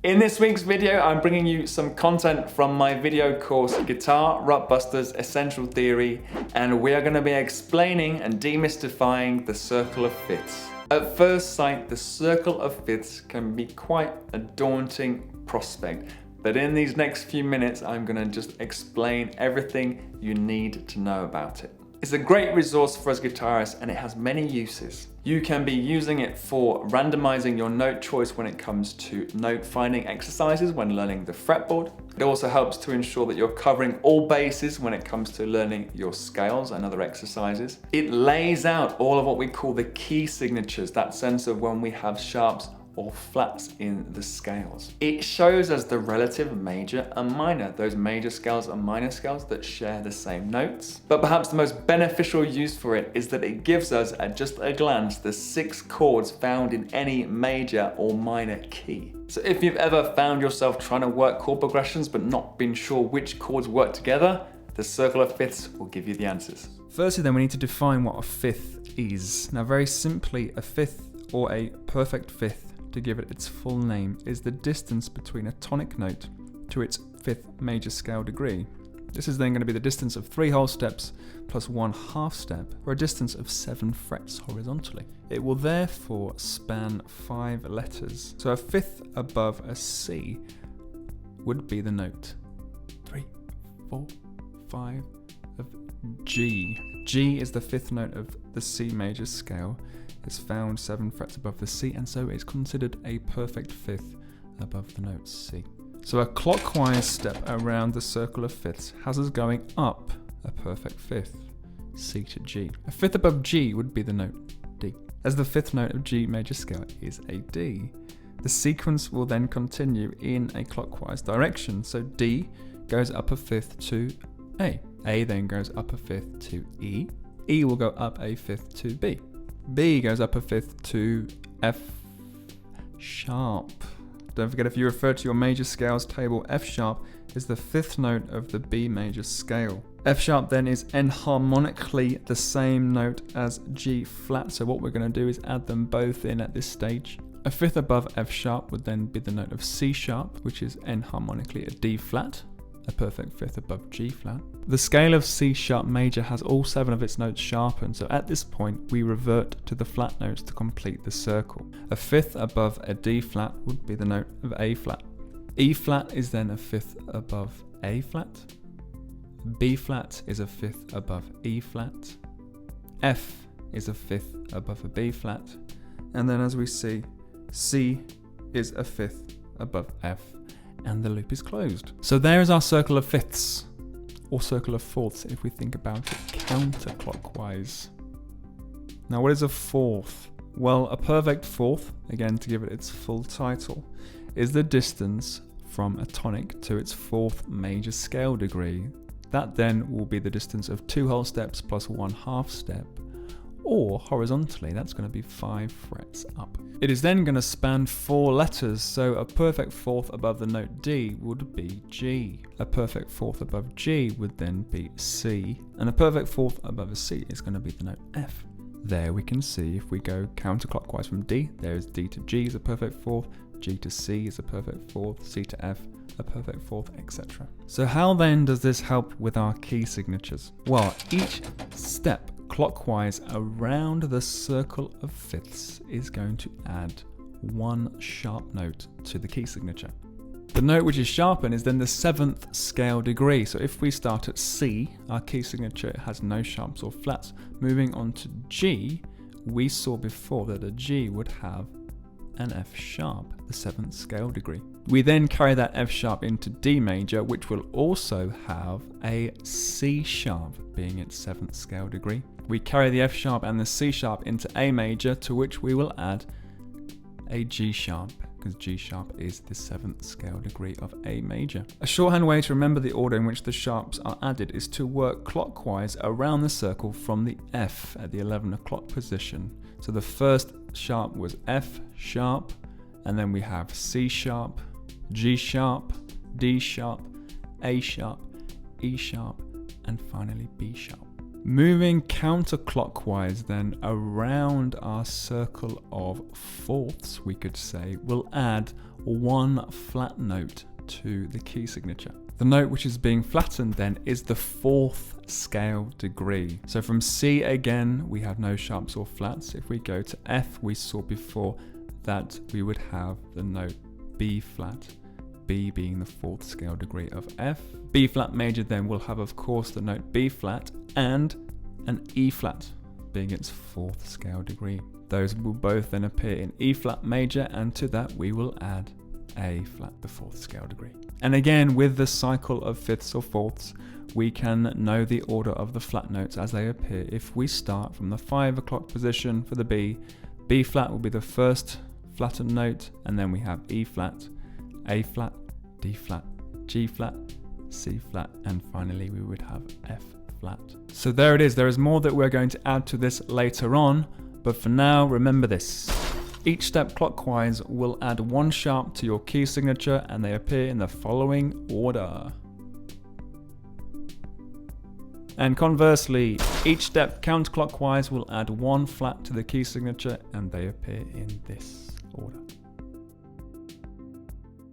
In this week's video, I'm bringing you some content from my video course, Guitar Rut Busters Essential Theory, and we are going to be explaining and demystifying the circle of fifths. At first sight, the circle of fifths can be quite a daunting prospect, but in these next few minutes, I'm going to just explain everything you need to know about it. It's a great resource for us guitarists and it has many uses. You can be using it for randomizing your note choice when it comes to note finding exercises when learning the fretboard. It also helps to ensure that you're covering all bases when it comes to learning your scales and other exercises. It lays out all of what we call the key signatures, that sense of when we have sharps or flats in the scales. It shows us the relative major and minor, those major scales and minor scales that share the same notes. But perhaps the most beneficial use for it is that it gives us, at just a glance, the 6 chords found in any major or minor key. So if you've ever found yourself trying to work chord progressions but not been sure which chords work together, the circle of fifths will give you the answers. Firstly then, we need to define what a fifth is. Now very simply, a fifth or a perfect fifth, to give it its full name, is the distance between a tonic note to its 5th major scale degree. This is then going to be the distance of 3 whole steps plus 1 half step, or a distance of 7 frets horizontally. It will therefore span 5 letters. So a fifth above a C would be the note 3, 4, 5 of G. G is the 5th note of the C major scale. It's found 7 frets above the C, and so it's considered a perfect fifth above the note C. So a clockwise step around the circle of fifths has us going up a perfect fifth, C to G. A fifth above G would be the note D, as the 5th note of G major scale is a D. The sequence will then continue in a clockwise direction, so D goes up a fifth to A. A then goes up a fifth to E. E will go up a fifth to B. B goes up a fifth to F sharp. Don't forget, if you refer to your major scales table, F sharp is the 5th note of the B major scale. F sharp then is enharmonically the same note as G flat, so what we're going to do is add them both in at this stage. A fifth above F sharp would then be the note of C sharp, which is enharmonically a D flat, a perfect fifth above G flat. The scale of C sharp major has all 7 of its notes sharpened, so at this point we revert to the flat notes to complete the circle. A fifth above a D flat would be the note of A flat. E flat is then a fifth above A flat. B flat is a fifth above E flat. F is a fifth above a B flat. And then as we see, C is a fifth above F. And the loop is closed. So there is our circle of fifths, or circle of fourths if we think about it counterclockwise. Now what is a fourth? Well, a perfect fourth, again to give it its full title, is the distance from a tonic to its 4th major scale degree. That then will be the distance of 2 whole steps plus 1 half step, or horizontally, that's going to be 5 frets up. It is then going to span 4 letters, so a perfect fourth above the note D would be G. A perfect fourth above G would then be C, and a perfect fourth above a C is going to be the note F. There we can see, if we go counterclockwise from D, there is D to G is a perfect fourth, G to C is a perfect fourth, C to F, a perfect fourth, etc. So how then does this help with our key signatures? Well, each step clockwise around the circle of fifths is going to add 1 sharp note to the key signature. The note which is sharpened is then the 7th scale degree. So if we start at C, our key signature has no sharps or flats. Moving on to G, we saw before that a G would have an F sharp, the 7th scale degree. We then carry that F sharp into D major, which will also have a C sharp being its 7th scale degree. We carry the F sharp and the C sharp into A major, to which we will add a G sharp, because G sharp is the 7th scale degree of A major. A shorthand way to remember the order in which the sharps are added is to work clockwise around the circle from the F at the 11 o'clock position. So the first sharp was F sharp, and then we have C sharp, G sharp, D sharp, A sharp, E sharp, and finally B sharp. Moving counterclockwise then around our circle of fourths, we could say, we'll add one flat note to the key signature. The note which is being flattened then is the fourth scale degree. So from C again, we have no sharps or flats. If we go to F, we saw before that we would have the note B flat, B being the fourth scale degree of F. B flat major then will have, of course, the note B flat and an E flat being its fourth scale degree. Those will both then appear in E flat major, and to that we will add A flat, the fourth scale degree. And again, with the cycle of fifths or fourths, we can know the order of the flat notes as they appear. If we start from the 5 o'clock position for the B, B flat will be the first flattened note, and then we have E flat, A flat, D flat, G flat, C flat, and finally we would have F flat. So there it is. There is more that we're going to add to this later on, but for now, remember this. Each step clockwise will add one sharp to your key signature, and they appear in the following order. And conversely, each step counterclockwise will add one flat to the key signature, and they appear in this order.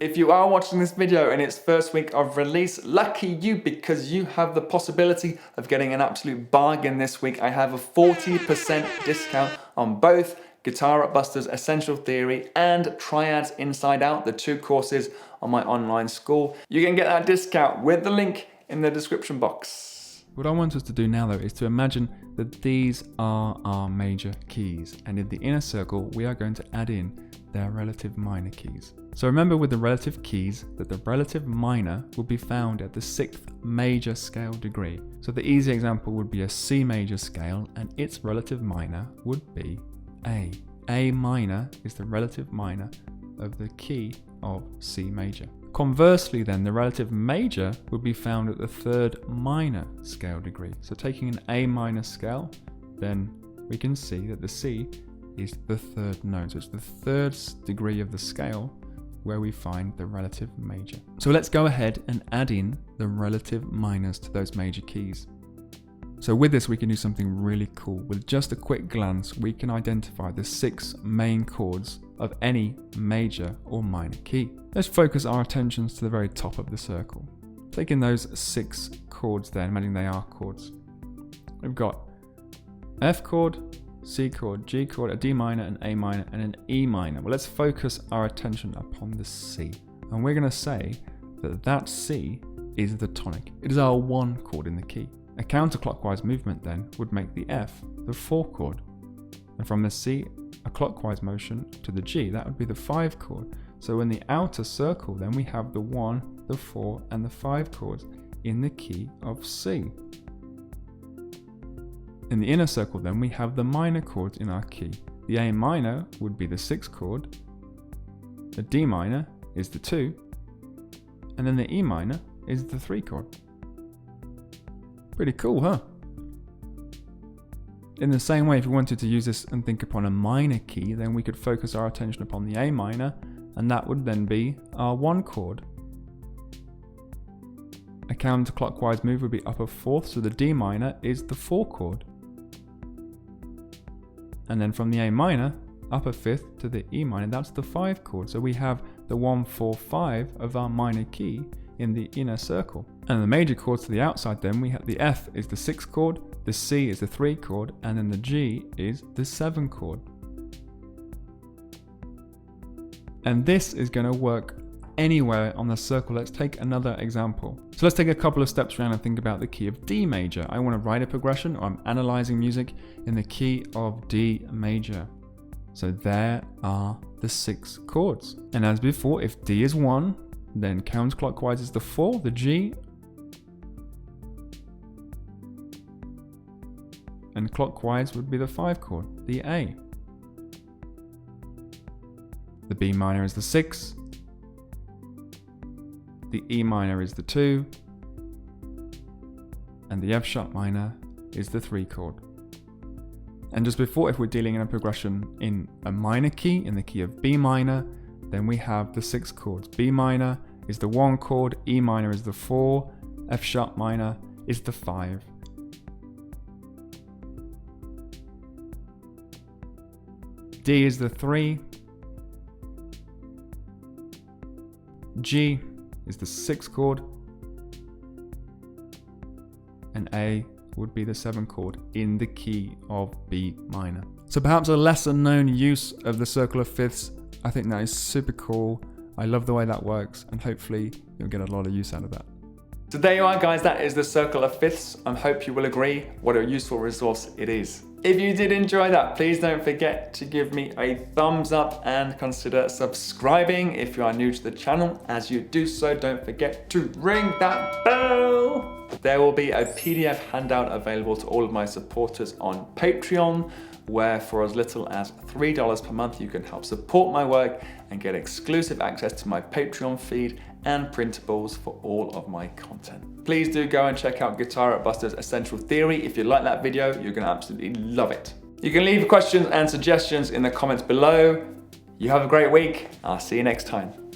If you are watching this video in its first week of release, lucky you, because you have the possibility of getting an absolute bargain this week. I have a 40% discount on both Guitar Rut Busters Essential Theory and Triads Inside Out, the 2 courses on my online school. You can get that discount with the link in the description box. What I want us to do now though is to imagine that these are our major keys, and in the inner circle we are going to add in their relative minor keys. So remember with the relative keys that the relative minor will be found at the 6th major scale degree. So the easy example would be a C major scale, and its relative minor would be A. A minor is the relative minor of the key of C major. Conversely then, the relative major would be found at the 3rd minor scale degree. So taking an A minor scale, then we can see that the C is the 3rd note. So it's the 3rd degree of the scale where we find the relative major. So let's go ahead and add in the relative minors to those major keys. So with this, we can do something really cool. With just a quick glance, we can identify the 6 main chords of any major or minor key. Let's focus our attentions to the very top of the circle. Taking those 6 chords there, imagining they are chords. We've got F chord, C chord, G chord, a D minor, an A minor, and an E minor. Well, let's focus our attention upon the C. And we're going to say that that C is the tonic. It is our 1 chord in the key. A counterclockwise movement then would make the F the 4 chord. And from the C, a clockwise motion to the G, that would be the 5 chord. So in the outer circle then we have the 1, the 4, and the 5 chords in the key of C. In the inner circle then we have the minor chords in our key. The A minor would be the 6 chord, the D minor is the 2, and then the E minor is the 3 chord. Pretty cool, huh? In the same way, if we wanted to use this and think upon a minor key, then we could focus our attention upon the A minor, and that would then be our 1 chord. A counterclockwise move would be upper 4th, so the D minor is the 4 chord. And then from the A minor, upper 5th to the E minor, that's the 5 chord. So we have the 1, 4, 5 of our minor key in the inner circle. And the major chords to the outside then, we have the F is the 6 chord, the C is the 3 chord, and then the G is the 7 chord. And this is going to work anywhere on the circle. Let's take another example. So let's take a couple of steps around and think about the key of D major. I want to write a progression, or I'm analyzing music in the key of D major. So there are the 6 chords. And as before, if D is 1, then counterclockwise is the 4, the G, and clockwise would be the 5 chord, the A. The B minor is the 6, the E minor is the 2, and the F sharp minor is the 3 chord. And just before, if we're dealing in a progression in a minor key, in the key of B minor, then we have the 6 chords. B minor is the 1 chord, E minor is the 4, F sharp minor is the 5. D is the 3, G is the 6th chord, and A would be the 7th chord in the key of B minor. So perhaps a lesser known use of the circle of fifths. I think that is super cool. I love the way that works, and hopefully you'll get a lot of use out of that. So there you are, guys, that is the circle of fifths. I hope you will agree what a useful resource it is. If you did enjoy that, please don't forget to give me a thumbs up and consider subscribing if you are new to the channel. As you do so, don't forget to ring that bell. There will be a PDF handout available to all of my supporters on Patreon, where for as little as $3 per month, you can help support my work and get exclusive access to my Patreon feed and printables for all of my content. Please do go and check out Guitar Rut Busters Essential Theory. If you like that video, you're gonna absolutely love it. You can leave questions and suggestions in the comments below. You have a great week. I'll see you next time.